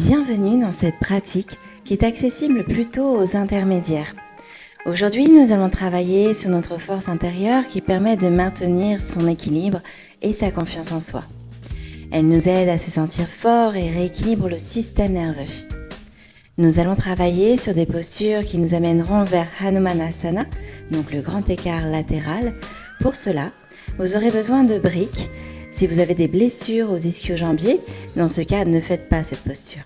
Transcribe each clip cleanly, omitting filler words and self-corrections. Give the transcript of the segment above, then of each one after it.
Bienvenue dans cette pratique qui est accessible plutôt aux intermédiaires. Aujourd'hui, nous allons travailler sur notre force intérieure qui permet de maintenir son équilibre et sa confiance en soi. Elle nous aide à se sentir fort et rééquilibre le système nerveux. Nous allons travailler sur des postures qui nous amèneront vers Hanumanasana, donc le grand écart latéral. Pour cela, vous aurez besoin de briques. Si vous avez des blessures aux ischio-jambiers, dans ce cas, ne faites pas cette posture.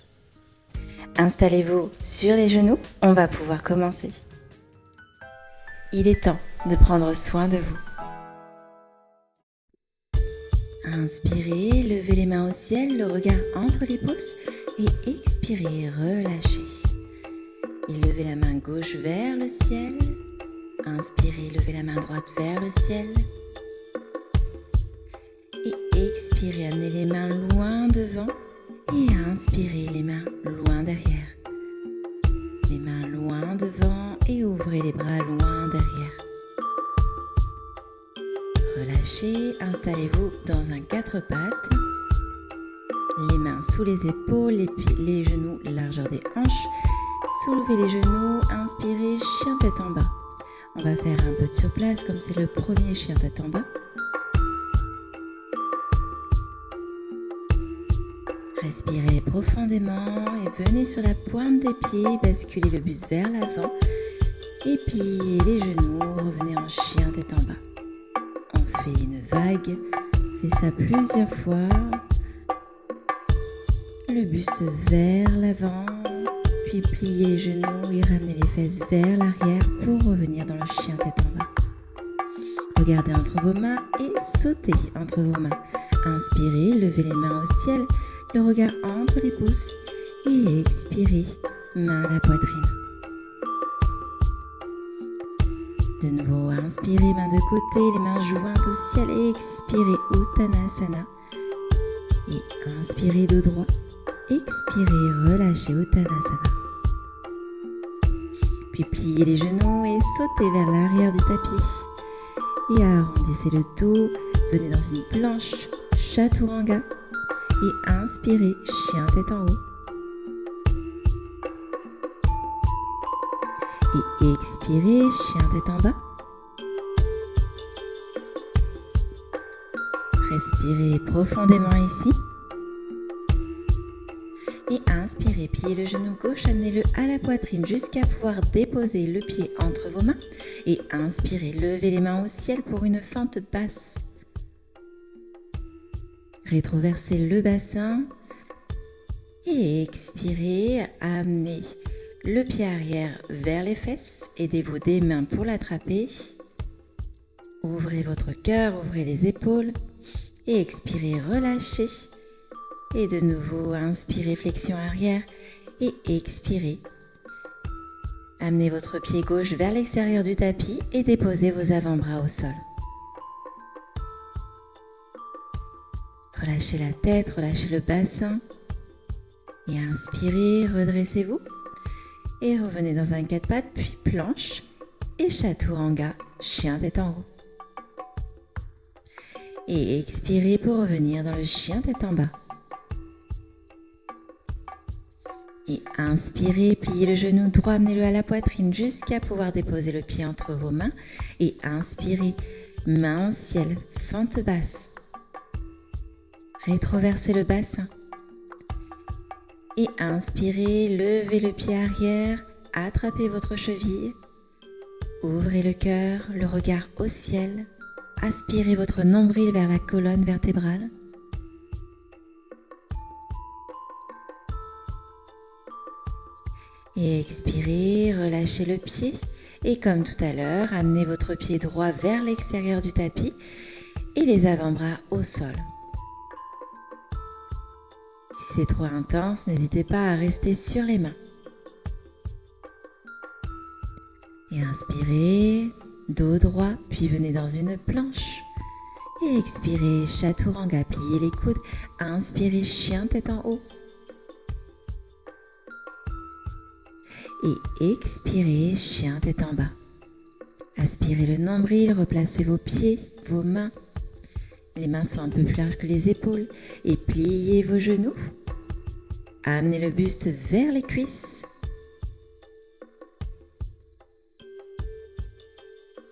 Installez-vous sur les genoux, on va pouvoir commencer. Il est temps de prendre soin de vous. Inspirez, levez les mains au ciel, le regard entre les pouces et expirez, relâchez. Et levez la main gauche vers le ciel. Inspirez, levez la main droite vers le ciel. Et expirez, amenez les mains loin devant et inspirez les mains loin derrière. Les mains loin devant et ouvrez les bras loin derrière. Relâchez, installez-vous dans un 4 pattes. Les mains sous les épaules, les genoux largeur des hanches. Soulevez les genoux, inspirez, chien tête en bas. On va faire un peu de surplace comme c'est le premier chien tête en bas. Respirez profondément et venez sur la pointe des pieds, basculez le buste vers l'avant et pliez les genoux, revenez en chien tête en bas. On fait une vague, on fait ça plusieurs fois. Le buste vers l'avant, puis pliez les genoux et ramenez les fesses vers l'arrière pour revenir dans le chien tête en bas. Regardez entre vos mains et sautez entre vos mains. Inspirez, levez les mains au ciel. Le regard entre les pouces et expirez, main à la poitrine. De nouveau, inspirez, main de côté, les mains jointes au ciel et expirez, Uttanasana. Et inspirez dos droit, expirez, relâchez Uttanasana. Puis pliez les genoux et sautez vers l'arrière du tapis. Et arrondissez le dos, venez dans une planche, Chaturanga. Et inspirez, chien tête en haut. Et expirez, chien tête en bas. Respirez profondément ici. Et inspirez, pliez le genou gauche, amenez-le à la poitrine jusqu'à pouvoir déposer le pied entre vos mains. Et inspirez, levez les mains au ciel pour une fente basse. Rétroversez le bassin et expirez, amenez le pied arrière vers les fesses, aidez-vous des mains pour l'attraper. Ouvrez votre cœur, ouvrez les épaules et expirez, relâchez. Et de nouveau, inspirez, flexion arrière et expirez. Amenez votre pied gauche vers l'extérieur du tapis et déposez vos avant-bras au sol. Relâchez la tête, relâchez le bassin et inspirez, redressez-vous et revenez dans un 4 pattes, puis planche et Chaturanga, chien tête en haut. Et expirez pour revenir dans le chien tête en bas. Et inspirez, pliez le genou droit, amenez-le à la poitrine jusqu'à pouvoir déposer le pied entre vos mains et inspirez, main au ciel, fente basse. Rétroversez le bassin et inspirez, levez le pied arrière, attrapez votre cheville, ouvrez le cœur, le regard au ciel, aspirez votre nombril vers la colonne vertébrale. Et expirez, relâchez le pied et comme tout à l'heure, amenez votre pied droit vers l'extérieur du tapis et les avant-bras au sol. Si c'est trop intense, n'hésitez pas à rester sur les mains. Et inspirez, dos droit, puis venez dans une planche. Et expirez, Chaturanga, pliez les coudes. Inspirez, chien tête en haut. Et expirez, chien tête en bas. Aspirez le nombril, replacez vos pieds, vos mains. Les mains sont un peu plus larges que les épaules et pliez vos genoux. amenez le buste vers les cuisses.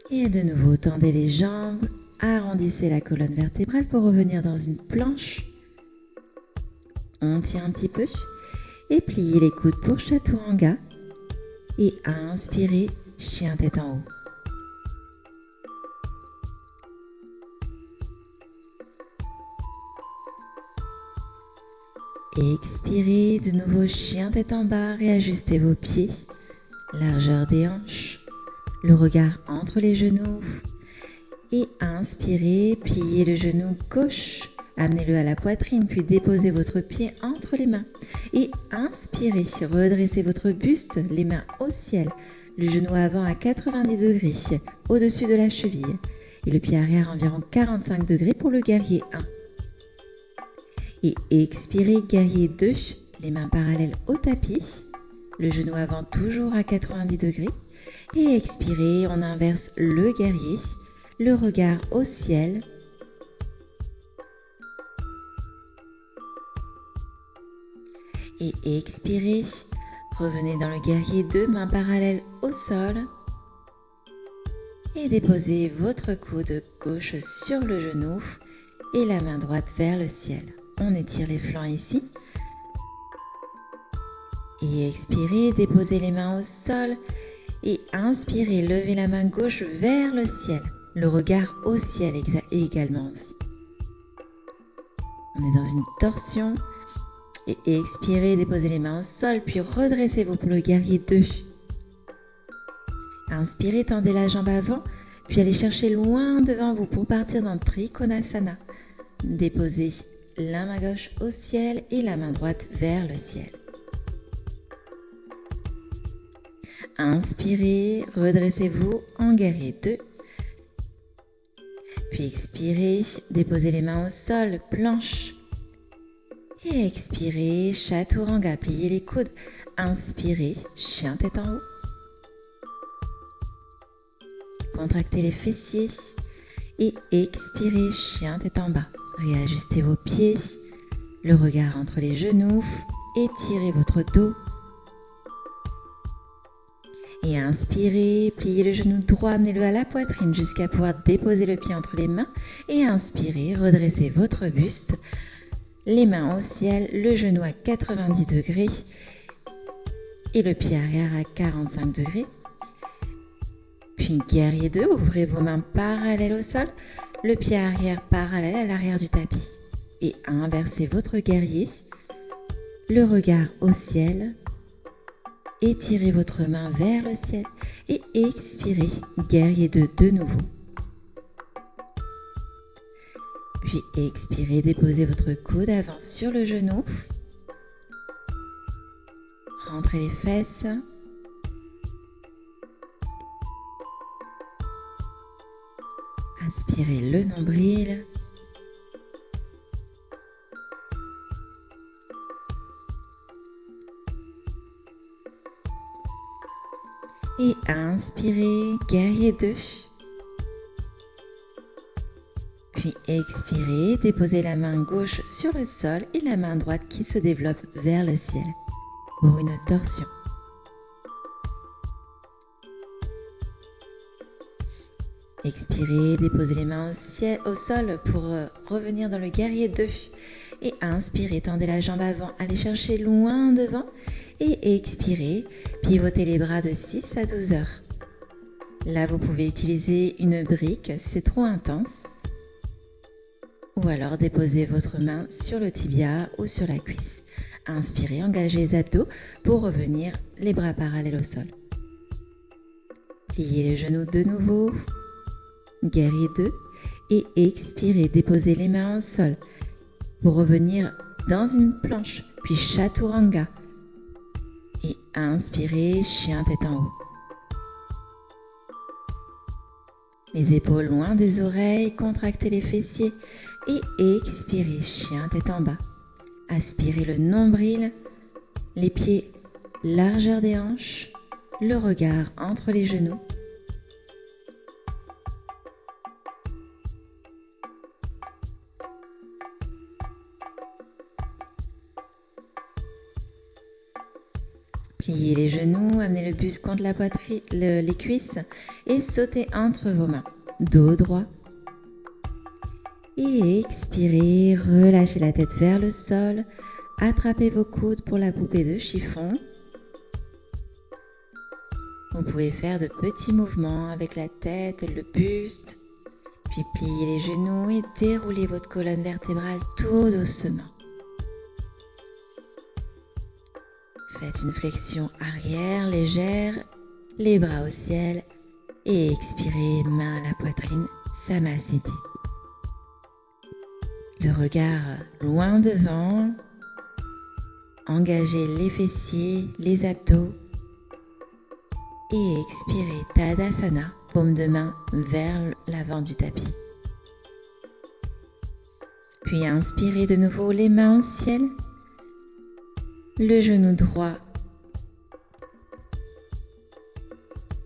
Et de nouveau, tendez les jambes, arrondissez la colonne vertébrale pour revenir dans une planche. On tient un petit peu et pliez les coudes pour Chaturanga. Et inspirez, chien tête en haut. Expirez, de nouveau chien tête en bas, réajustez vos pieds, largeur des hanches, le regard entre les genoux. Et inspirez, pliez le genou gauche, amenez-le à la poitrine, puis déposez votre pied entre les mains. Et inspirez, redressez votre buste, les mains au ciel, le genou avant à 90 degrés, au-dessus de la cheville. Et le pied arrière environ 45 degrés pour le guerrier 1. Et expirez, guerrier 2, les mains parallèles au tapis, le genou avant toujours à 90 degrés. Et expirez, on inverse le guerrier, le regard au ciel. Et expirez, revenez dans le guerrier 2, mains parallèles au sol. Et déposez votre coude gauche sur le genou et la main droite vers le ciel. On étire les flancs ici. Et expirez, déposez les mains au sol. Et inspirez, levez la main gauche vers le ciel. Le regard au ciel également aussi. On est dans une torsion. Et expirez, déposez les mains au sol, puis redressez-vous pour le guerrier 2. Inspirez, tendez la jambe avant, puis allez chercher loin devant vous pour partir dans Trikonasana. Déposez la main gauche au ciel et la main droite vers le ciel. Inspirez, redressez-vous en guerrier 2. Puis expirez, déposez les mains au sol, planche. Et expirez, Chaturanga, pliez les coudes. Inspirez, chien tête en haut. Contractez les fessiers. Et expirez, chien tête en bas. Réajustez vos pieds, le regard entre les genoux. Étirez votre dos. Et inspirez, pliez le genou droit, amenez-le à la poitrine jusqu'à pouvoir déposer le pied entre les mains. Et inspirez, redressez votre buste. Les mains au ciel, le genou à 90 degrés et le pied arrière à 45 degrés. Puis guerrier 2, ouvrez vos mains parallèles au sol, le pied arrière parallèle à l'arrière du tapis. Et inversez votre guerrier, le regard au ciel, étirez votre main vers le ciel et expirez, guerrier 2 de nouveau. Puis expirez, déposez votre coude avant sur le genou. Rentrez les fesses. Inspirez le nombril. Et inspirez, guerrier 2. Puis expirez, déposez la main gauche sur le sol et la main droite qui se développe vers le ciel pour une torsion. Expirez, déposez les mains au sol pour revenir dans le guerrier 2. Et inspirez, tendez la jambe avant, allez chercher loin devant. Et expirez, pivotez les bras de 6 à 12 heures. Là, vous pouvez utiliser une brique si c'est trop intense. Ou alors déposez votre main sur le tibia ou sur la cuisse. Inspirez, engagez les abdos pour revenir les bras parallèles au sol. Pliez les genoux de nouveau. Guerrier 2. Et expirez, déposez les mains au sol pour revenir dans une planche. Puis Chaturanga. Et inspirez, chien tête en haut. Les épaules loin des oreilles, contractez les fessiers et expirez, chien tête en bas. Aspirez le nombril, les pieds largeur des hanches, le regard entre les genoux. Pliez les genoux, amenez le buste contre la poitrine, les cuisses et sautez entre vos mains. Dos droit. Et expirez, relâchez la tête vers le sol. Attrapez vos coudes pour la poupée de chiffon. Vous pouvez faire de petits mouvements avec la tête, le buste. Puis pliez les genoux et déroulez votre colonne vertébrale tout doucement. Faites une flexion arrière légère, les bras au ciel et expirez, main à la poitrine, Samasthiti. Le regard loin devant, engagez les fessiers, les abdos et expirez, Tadasana, paume de main vers l'avant du tapis. Puis inspirez de nouveau les mains au ciel, le genou droit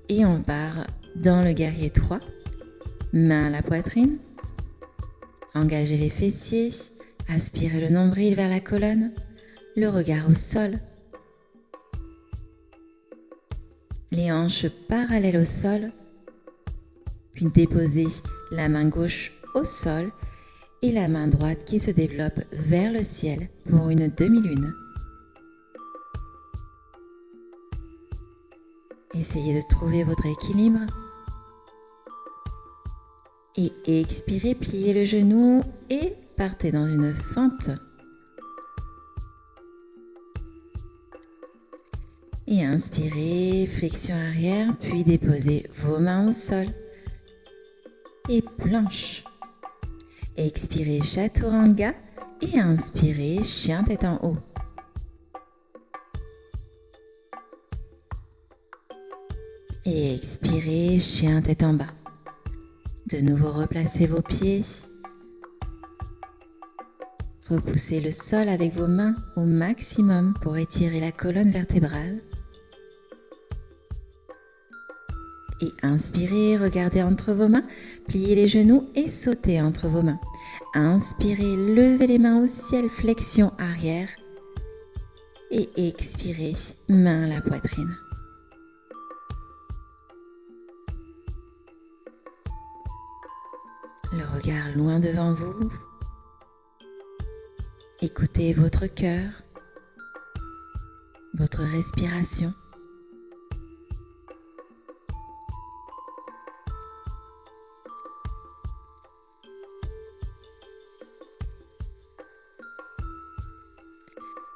et on part dans le guerrier 3, main à la poitrine, engagez les fessiers, aspirez le nombril vers la colonne, le regard au sol, les hanches parallèles au sol, puis déposez la main gauche au sol et la main droite qui se développe vers le ciel pour une demi-lune. Essayez de trouver votre équilibre et expirez, pliez le genou et partez dans une fente. Et inspirez, flexion arrière, puis déposez vos mains au sol et planche. Expirez, Chaturanga et inspirez, chien tête en haut. Et expirez, chien tête en bas. De nouveau, replacez vos pieds. Repoussez le sol avec vos mains au maximum pour étirer la colonne vertébrale. Et inspirez, regardez entre vos mains, pliez les genoux et sautez entre vos mains. Inspirez, levez les mains au ciel, flexion arrière. Et expirez, main à la poitrine. Le regard loin devant vous. Écoutez votre cœur, votre respiration.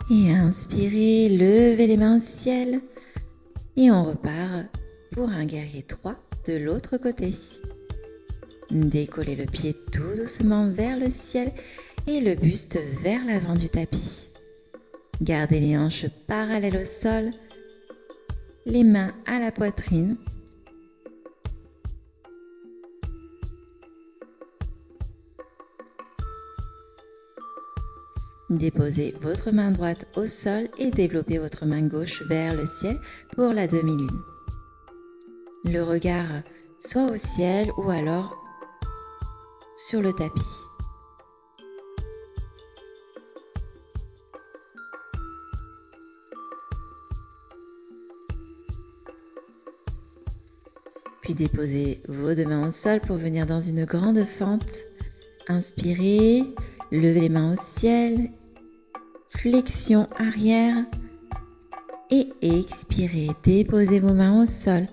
Et inspirez, levez les mains au ciel. Et on repart pour un guerrier 3 de l'autre côté. Décollez le pied tout doucement vers le ciel et le buste vers l'avant du tapis. Gardez les hanches parallèles au sol, les mains à la poitrine. Déposez votre main droite au sol et développez votre main gauche vers le ciel pour la demi-lune. Le regard soit au ciel ou alors sur le tapis. Puis déposez vos deux mains au sol pour venir dans une grande fente. Inspirez, levez les mains au ciel, flexion arrière et expirez, déposez vos mains au sol,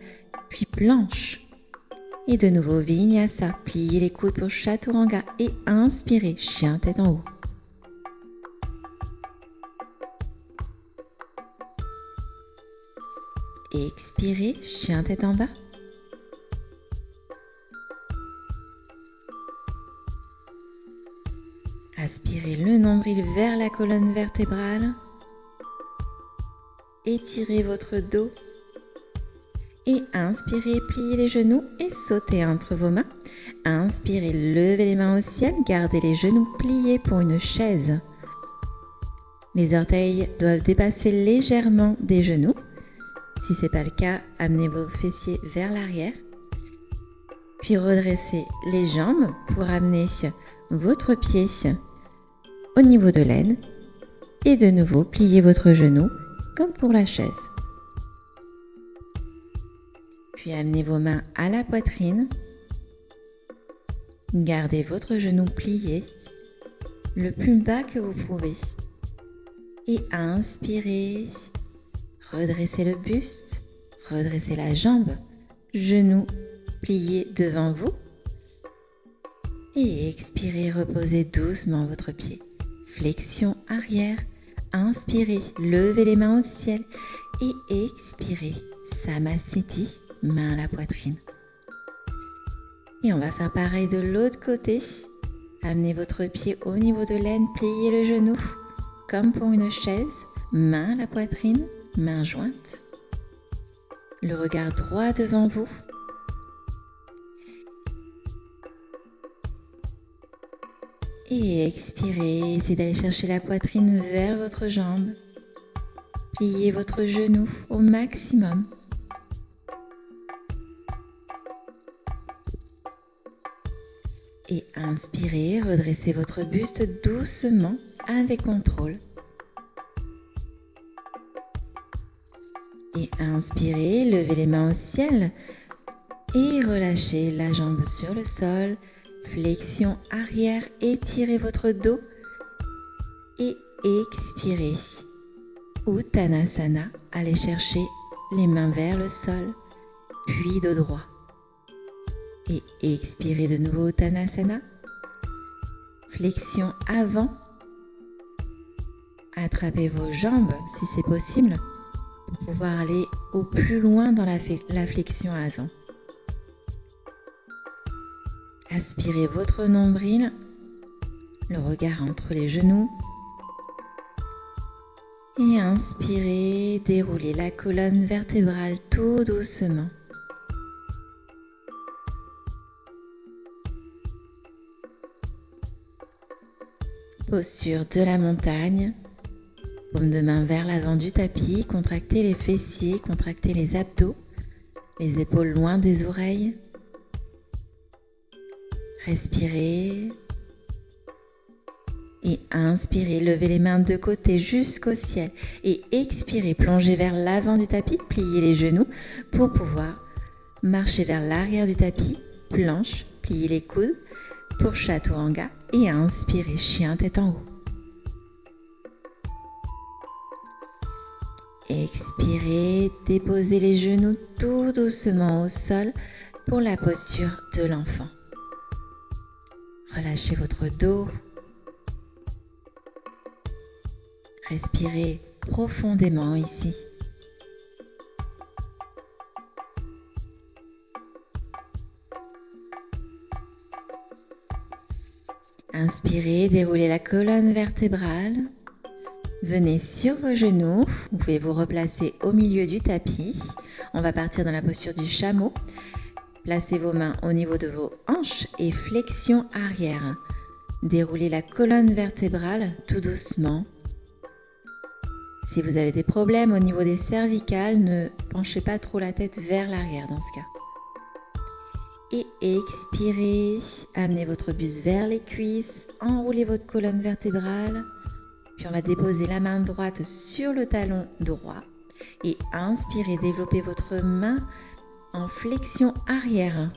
puis planche. Et de nouveau Vinyasa, pliez les coudes pour Chaturanga et inspirez, chien tête en haut. Et expirez, chien tête en bas. Aspirez le nombril vers la colonne vertébrale. Étirez votre dos. Et inspirez, pliez les genoux et sautez entre vos mains. Inspirez, levez les mains au ciel, gardez les genoux pliés pour une chaise. Les orteils doivent dépasser légèrement des genoux. Si ce n'est pas le cas, amenez vos fessiers vers l'arrière. Puis redressez les jambes pour amener votre pied au niveau de l'aine. Et de nouveau, pliez votre genou comme pour la chaise. Puis amenez vos mains à la poitrine. Gardez votre genou plié le plus bas que vous pouvez. Et inspirez, redressez le buste, redressez la jambe, genou plié devant vous. Et expirez, reposez doucement votre pied. Flexion arrière, inspirez, levez les mains au ciel et expirez, Samasthiti, main à la poitrine. Et on va faire pareil de l'autre côté. Amenez votre pied au niveau de l'aine, pliez le genou comme pour une chaise, main à la poitrine, main jointe. Le regard droit devant vous. Et expirez, essayez d'aller chercher la poitrine vers votre jambe. Pliez votre genou au maximum. Et inspirez, redressez votre buste doucement avec contrôle. Et inspirez, levez les mains au ciel et relâchez la jambe sur le sol. Flexion arrière, étirez votre dos et expirez. Uttanasana, allez chercher les mains vers le sol, puis dos droit. Et expirez de nouveau Uttanasana. Flexion avant. Attrapez vos jambes si c'est possible pour pouvoir aller au plus loin dans la flexion avant. Aspirez votre nombril, le regard entre les genoux. Et inspirez, déroulez la colonne vertébrale tout doucement. Posture de la montagne, paume de main vers l'avant du tapis, contractez les fessiers, contractez les abdos, les épaules loin des oreilles. Respirez et inspirez, levez les mains de côté jusqu'au ciel et expirez, plongez vers l'avant du tapis, pliez les genoux pour pouvoir marcher vers l'arrière du tapis, planche, pliez les coudes pour Chaturanga et inspirez, chien tête en haut. Expirez, déposez les genoux tout doucement au sol pour la posture de l'enfant. Relâchez votre dos. Respirez profondément ici. Inspirez, déroulez la colonne vertébrale. Venez sur vos genoux. Vous pouvez vous replacer au milieu du tapis. On va partir dans la posture du chameau. Placez vos mains au niveau de vos hanches et flexion arrière. Déroulez la colonne vertébrale tout doucement. Si vous avez des problèmes au niveau des cervicales, ne penchez pas trop la tête vers l'arrière dans ce cas. Et expirez, amenez votre buste vers les cuisses, enroulez votre colonne vertébrale. Puis on va déposer la main droite sur le talon droit. Et inspirez, développez votre main en flexion arrière.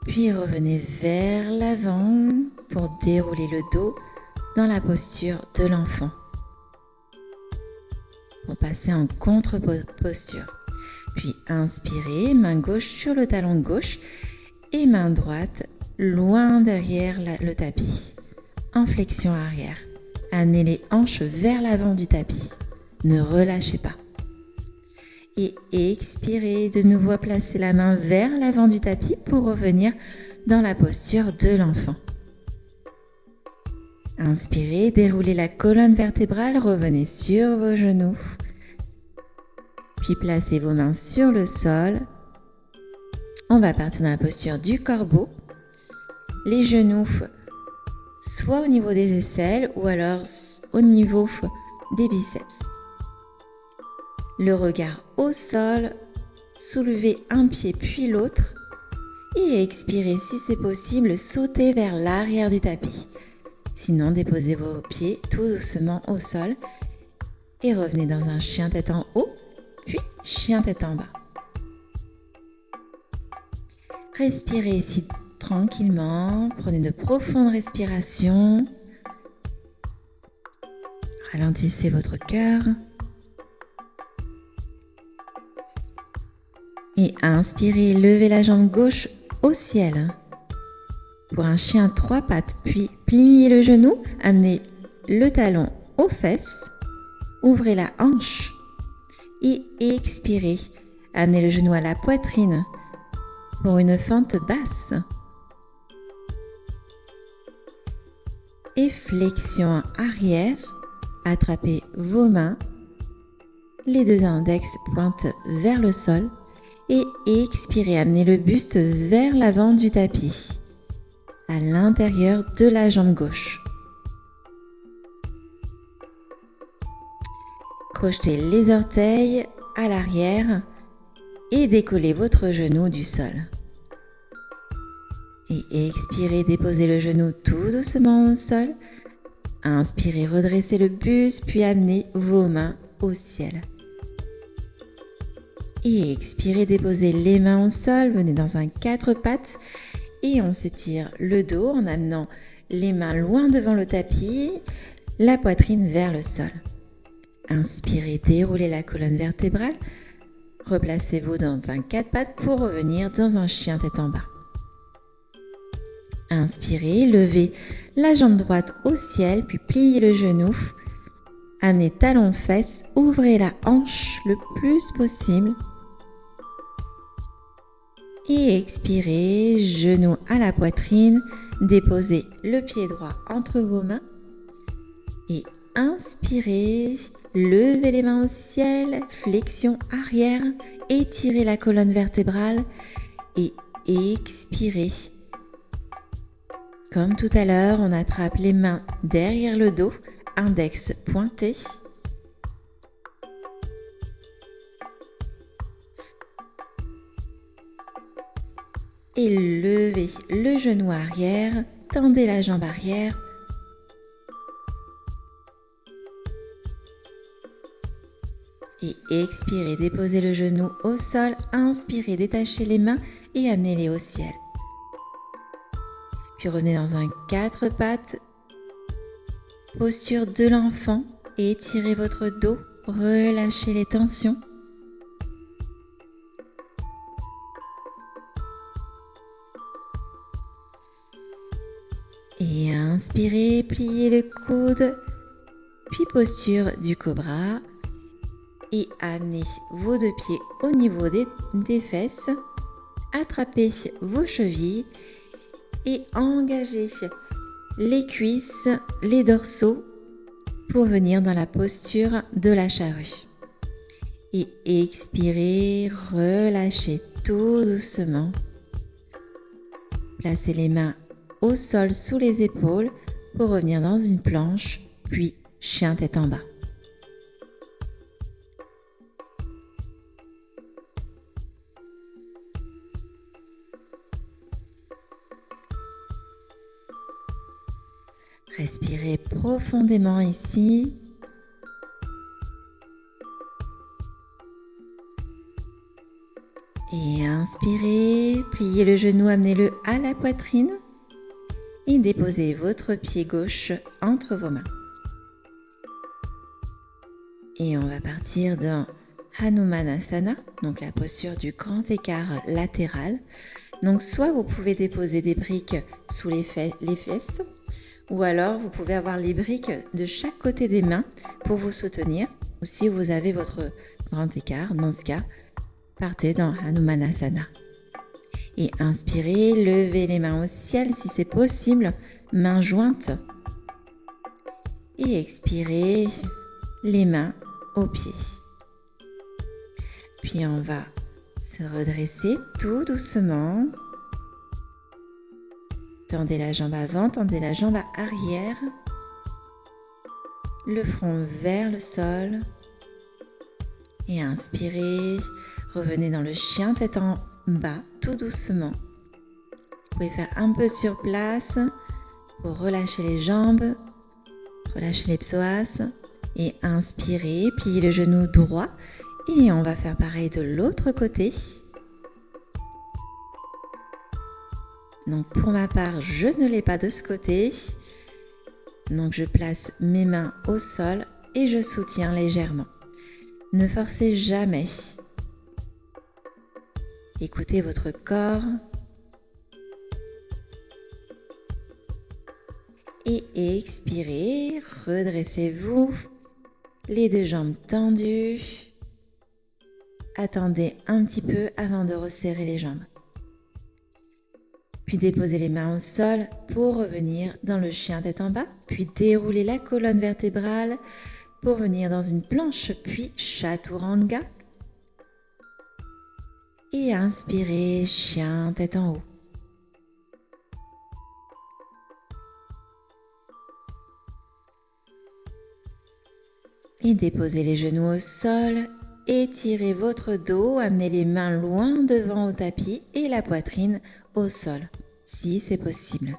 Puis revenez vers l'avant pour dérouler le dos dans la posture de l'enfant. Pour passer en contre-posture. Puis inspirez, main gauche sur le talon gauche et main droite loin derrière le tapis. En flexion arrière. Amenez les hanches vers l'avant du tapis. Ne relâchez pas. Et expirez, de nouveau placer la main vers l'avant du tapis pour revenir dans la posture de l'enfant. Inspirez, déroulez la colonne vertébrale, revenez sur vos genoux. Puis placez vos mains sur le sol. On va partir dans la posture du corbeau. Les genoux soit au niveau des aisselles ou alors au niveau des biceps. Le regard au sol, soulevez un pied puis l'autre et expirez si c'est possible, sautez vers l'arrière du tapis. Sinon, déposez vos pieds tout doucement au sol Et revenez dans un chien tête en haut, puis chien tête en bas. Respirez ici tranquillement, prenez de profondes respirations. Ralentissez votre cœur. Et inspirez, levez la jambe gauche au ciel. Pour un chien 3 pattes, puis pliez le genou, amenez le talon aux fesses, ouvrez la hanche et expirez. Amenez le genou à la poitrine pour une fente basse. Et flexion arrière, attrapez vos mains, les deux index pointent vers le sol et expirez, amenez le buste vers l'avant du tapis, à l'intérieur de la jambe gauche. Crochetez les orteils à l'arrière et décollez votre genou du sol. Et expirez, déposez le genou tout doucement au sol. Inspirez, redressez le buste, puis amenez vos mains au ciel. Et expirez, déposez les mains au sol, venez dans un 4 pattes et on s'étire le dos en amenant les mains loin devant le tapis, la poitrine vers le sol. Inspirez, déroulez la colonne vertébrale, replacez-vous dans un 4 pattes pour revenir dans un chien tête en bas. Inspirez, levez la jambe droite au ciel, puis pliez le genou. Amenez talon fesses, ouvrez la hanche le plus possible. Et expirez, genou à la poitrine, déposez le pied droit entre vos mains. Et inspirez, levez les mains au ciel, flexion arrière, étirez la colonne vertébrale et expirez. Comme tout à l'heure, on attrape les mains derrière le dos, index pointé. Et levez le genou arrière, tendez la jambe arrière. Et expirez, déposez le genou au sol, inspirez, détachez les mains et amenez-les au ciel. Puis revenez dans un 4 pattes, posture de l'enfant, et étirez votre dos, relâchez les tensions. Et inspirez, pliez le coude, puis posture du cobra. Et amenez vos deux pieds au niveau des fesses, attrapez vos chevilles et engagez les cuisses, les dorsaux pour venir dans la posture de la charrue. Et expirez, relâchez tout doucement. Placez les mains au sol sous les épaules pour revenir dans une planche, puis chien tête en bas. Respirez profondément ici. Et inspirez, pliez le genou, amenez-le à la poitrine et déposez votre pied gauche entre vos mains. Et on va partir dans Hanumanasana, donc la posture du grand écart latéral. Donc soit vous pouvez déposer des briques sous les fesses, ou alors vous pouvez avoir les briques de chaque côté des mains pour vous soutenir. Ou si vous avez votre grand écart, dans ce cas, partez dans Hanumanasana. Et inspirez, levez les mains au ciel si c'est possible, mains jointes. Et expirez, les mains aux pieds. Puis on va se redresser tout doucement. Tendez la jambe avant, tendez la jambe arrière. Le front vers le sol. Et inspirez, revenez dans le chien tête en bas, tout doucement. Vous pouvez faire un peu sur place pour relâcher les jambes, relâcher les psoas. Et inspirez, pliez le genou droit et on va faire pareil de l'autre côté. Donc pour ma part, je ne l'ai pas de ce côté. Donc je place mes mains au sol et je soutiens légèrement. Ne forcez jamais. Écoutez votre corps. Et expirez, redressez-vous. Les deux jambes tendues. Attendez un petit peu avant de resserrer les jambes. Puis déposez les mains au sol pour revenir dans le chien tête en bas. Puis déroulez la colonne vertébrale pour venir dans une planche, puis chaturanga. Et inspirez, chien tête en haut. Et déposez les genoux au sol. Étirez votre dos, amenez les mains loin devant au tapis et la poitrine au sol, si c'est possible.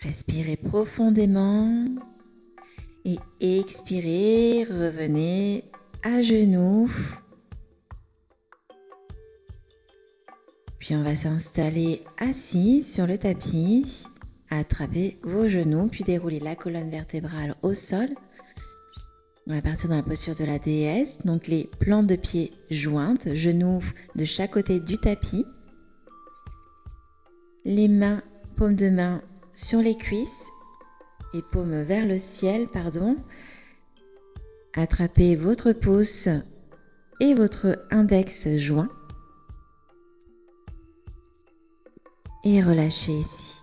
Respirez profondément et expirez, revenez à genoux. Puis on va s'installer assis sur le tapis. Attrapez vos genoux, puis déroulez la colonne vertébrale au sol. On va partir dans la posture de la déesse, donc les plantes de pied jointes, genoux de chaque côté du tapis. Les mains, paumes de main sur les cuisses et paumes vers le ciel, Attrapez votre pouce et votre index joint. Et relâchez ici.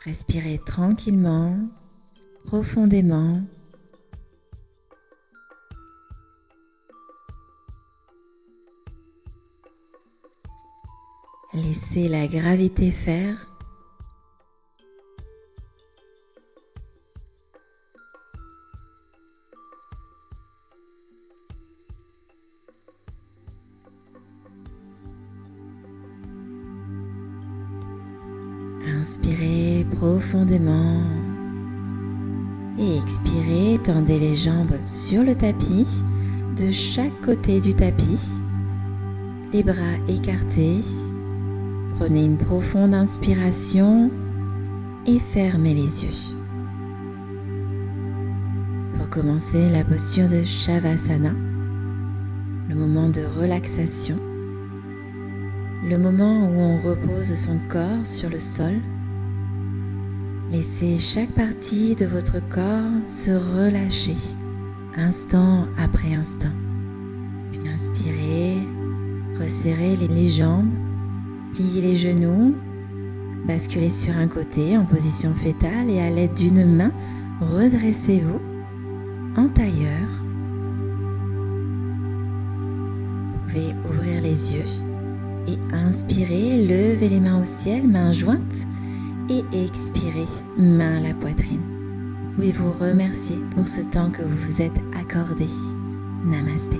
Respirez tranquillement, profondément. Laissez la gravité faire. Inspirez profondément et expirez, tendez les jambes sur le tapis, de chaque côté du tapis, les bras écartés. Prenez une profonde inspiration et fermez les yeux. Pour commencer la posture de Shavasana, le moment de relaxation, le moment où on repose son corps sur le sol. Laissez chaque partie de votre corps se relâcher, instant après instant. Puis inspirez, resserrez les jambes, pliez les genoux, basculez sur un côté en position fétale et à l'aide d'une main, redressez-vous en tailleur. Vous pouvez ouvrir les yeux et inspirez, levez les mains au ciel, mains jointes. Et expirez, main à la poitrine. Vous pouvez vous remercier pour ce temps que vous vous êtes accordé. Namasté.